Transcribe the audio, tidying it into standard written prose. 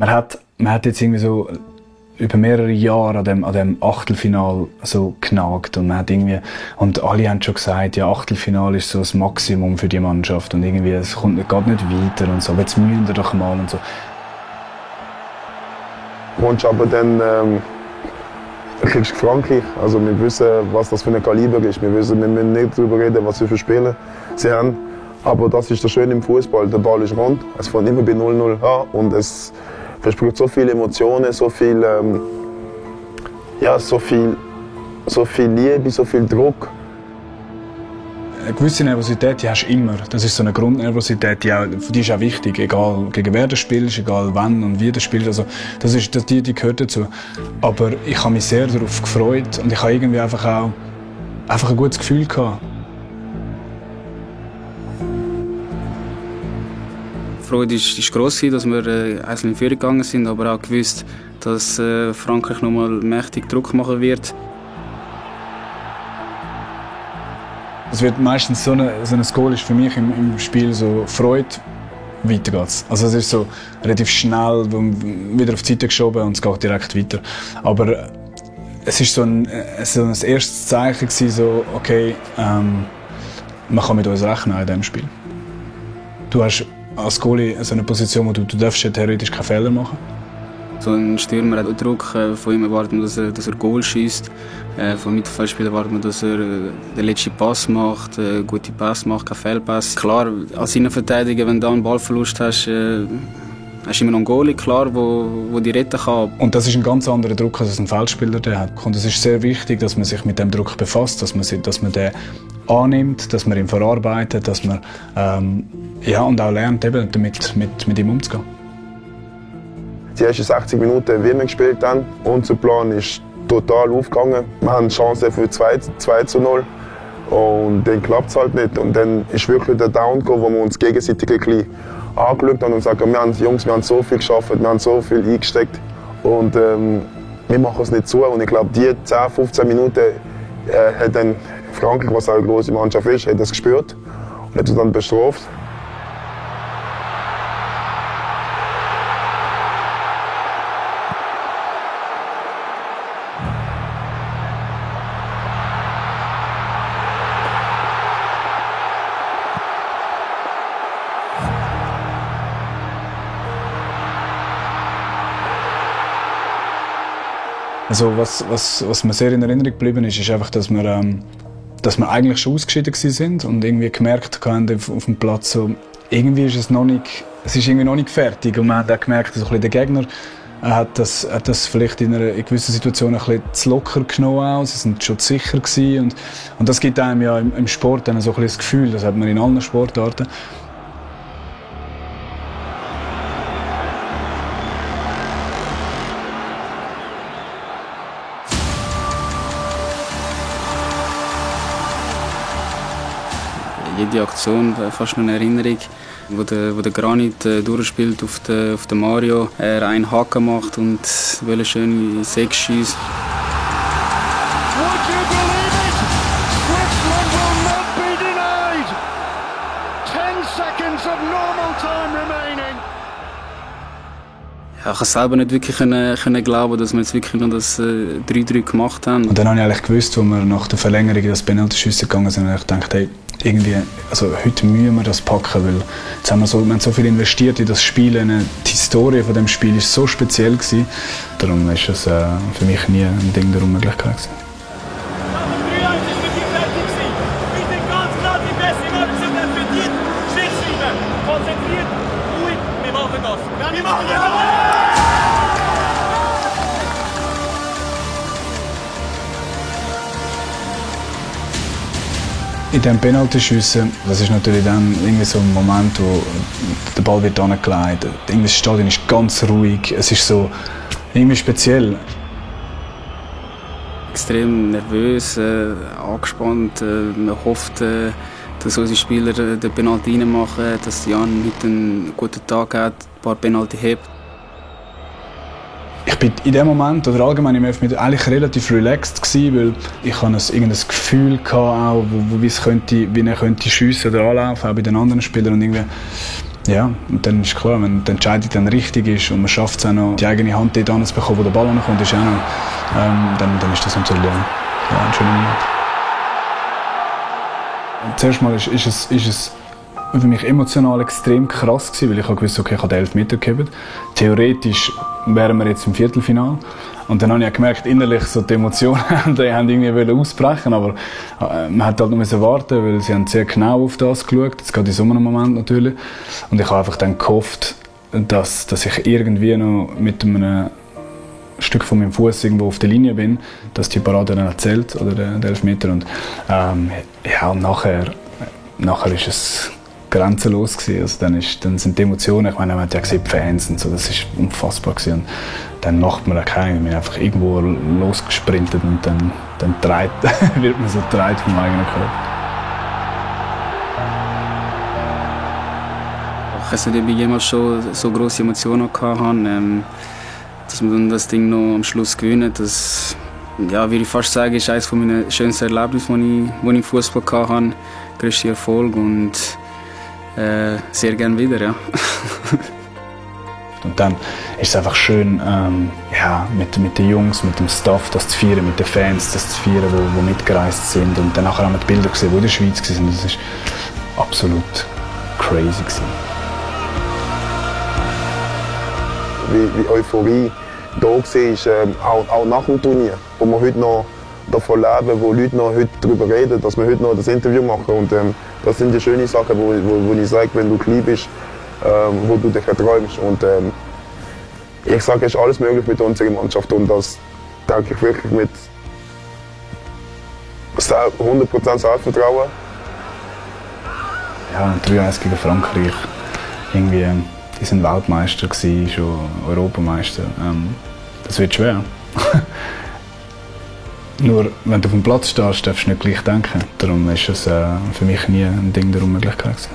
Man hat jetzt irgendwie so über mehrere Jahre an dem Achtelfinal so genagt und alle haben schon gesagt, ja, Achtelfinal ist so das Maximum für die Mannschaft und irgendwie es geht nicht weiter und so, jetzt müssen wir doch mal und so. Kommst aber dann kriegst du Frankreich, also wir wissen, was das für ein Kaliber ist, wir müssen nicht darüber reden, was für Spieler sie haben, aber das ist das Schöne im Fußball, der Ball ist rund, es fängt immer bei 0-0 an und es versprüht so viele Emotionen, so viel Liebe, so viel Druck. Eine gewisse Nervosität die hast du immer. Das ist so eine Grundnervosität, die ist auch wichtig, egal gegen wer du spielst, egal wann und wie du spielst. Also, die gehört dazu. Aber ich habe mich sehr darauf gefreut und ich habe irgendwie einfach ein gutes Gefühl gehabt. Die Freude war gross, dass wir einzeln in Führung gegangen sind, aber auch gewusst, dass Frankreich noch mal mächtig Druck machen wird. Es wird meistens so ein Goal ist für mich im Spiel so Freude, weiter geht's. Also es ist so relativ schnell wieder auf die Seite geschoben und es geht direkt weiter. Aber es ist so ein erstes Zeichen gewesen, so okay, man kann mit uns rechnen in diesem Spiel. Du hast als Goalie so eine Position, wo du darfst ja theoretisch keine Fehler machen. So ein Stürmer hat Druck, von ihm erwartet man, dass er Goal schießt. Vom Mittelfeldspieler erwartet man, dass er den letzten Pass macht, gute Pass macht, keinen Fehlpass. Klar, als Innenverteidiger, wenn du einen Ballverlust hast, hast du immer noch einen Goalie, klar, wo die retten kann. Und das ist ein ganz anderer Druck, als ein Feldspieler der hat. Und es ist sehr wichtig, dass man sich mit dem Druck befasst, dass man den annimmt, dass man ihn verarbeitet, dass man und auch lernt, eben mit ihm umzugehen. Die ersten 60 Minuten haben wir gespielt dann. Unser Plan ist total aufgegangen. Wir haben eine Chance für 2:0 und dann klappt es halt nicht. Und dann ist wirklich der Down gekommen, wo wir uns gegenseitig ein bisschen angeschaut haben und gesagt haben, Jungs, wir haben so viel geschafft, wir haben so viel eingesteckt und wir machen es nicht zu. Und ich glaube, die 10-15 Minuten hat dann Frankreich, was auch eine große Mannschaft ist, hat das gespürt und hat uns dann bestraft. Also was mir sehr in Erinnerung geblieben ist einfach, dass wir eigentlich schon ausgeschieden sind und irgendwie gemerkt haben auf dem Platz, so, irgendwie ist es ist irgendwie noch nicht fertig. Und man hat auch gemerkt, dass der Gegner hat das vielleicht in einer gewissen Situation ein bisschen zu locker genommen auch. Sie sind schon zu sicher gewesen. Und das gibt einem ja im Sport dann so ein bisschen das Gefühl, das hat man in allen Sportarten. Jede Aktion fast noch eine Erinnerung, wo der Granit durchspielt auf den Mario, er einen Haken macht und eine schöne Sechs schießt. Ja, ich konnte selber nicht wirklich können glauben, dass wir jetzt wirklich noch das 3-3 gemacht haben. Und dann habe ich eigentlich gewusst, als wir nach der Verlängerung in das Penalty-Schiessen gegangen sind, habe ich gedacht, hey, irgendwie, also heute müssen wir das packen, weil jetzt haben wir so viel investiert in das Spiel. Die Historie von dem Spiel war so speziell gewesen. Darum war es für mich nie ein Ding der Unmöglichkeit gewesen. Konzentriert, ruhig, wir machen das. Wir machen das! In diesem Penaltyschiessen, das ist natürlich dann irgendwie so ein Moment, wo der Ball wird angelegt. Das Stadion ist ganz ruhig, es ist so irgendwie speziell. Extrem nervös, angespannt. Man hofft, dass unsere Spieler den Penalty reinmachen, dass Jan heute einen guten Tag hat, ein paar Penalty hebt. Ich bin in dem Moment oder allgemein im Elfmeter eigentlich relativ relaxed gewesen, weil ich ein Gefühl hatte, auch, wie er könnte schiessen oder anlaufen, auch bei den anderen Spielern. Und irgendwie Ja, und dann ist klar, wenn die Entscheidung dann richtig ist und man schafft es auch noch, die eigene Hand dort anzubekommen, wo der Ball ankommt, ist auch noch, dann ist das natürlich ein schöner Moment. Zuerst mal ist es für mich emotional extrem krass gewesen, weil ich wusste, okay, ich habe den Elfmeter gegeben. Theoretisch wären wir jetzt im Viertelfinale. Und dann habe ich auch gemerkt, innerlich so die Emotionen die haben irgendwie ausbrechen, aber man hat halt noch warten, weil sie haben sehr genau auf das geschaut, jetzt gerade in so einem Moment natürlich. Und ich habe einfach dann gehofft, dass ich irgendwie noch mit einem Stück von meinem Fuß irgendwo auf der Linie bin, dass die Parade dann erzählt oder der Elfmeter. Und und nachher ist es grenzenlos gewesen. Also dann sind die Emotionen, ich meine, man hat ja gesehen, die Fans und so, das ist unfassbar gewesen. Und dann macht man keinen, man ist einfach irgendwo losgesprintet und dann wird man so getragen vom eigenen Körper. Ich weiß nicht, ob ich jemals schon so grosse Emotionen hatte, dass man dann das Ding noch am Schluss gewinnt. Das, ja, würde ich fast sagen, ist eines meiner schönsten Erlebnisse, die ich im Fußball hatte. Größter Erfolg und sehr gerne wieder, ja. Und dann ist es einfach schön, mit den Jungs, mit dem Staff, das zu feiern, mit den Fans, das zu feiern, die mitgereist sind. Und dann nachher haben wir die Bilder gesehen, die in der Schweiz waren. Das war absolut crazy gewesen. Wie Euphorie da war, auch nach dem Turnier, wo wir heute noch davon leben, wo Leute noch heute darüber reden, dass wir heute noch das Interview machen. Und das sind die schönen Sachen, wo ich sage, wenn du klein bist, wo du dich erträumst. Und ich sage, es ist alles möglich mit unserer Mannschaft und das denke ich wirklich mit 100% Selbstvertrauen. Ja, 3-1 gegen Frankreich. Irgendwie, die sind Weltmeister gewesen, schon Europameister. Das wird schwer. Nur wenn du auf dem Platz stehst, darfst du nicht gleich denken. Darum war es für mich nie ein Ding der Unmöglichkeit gewesen.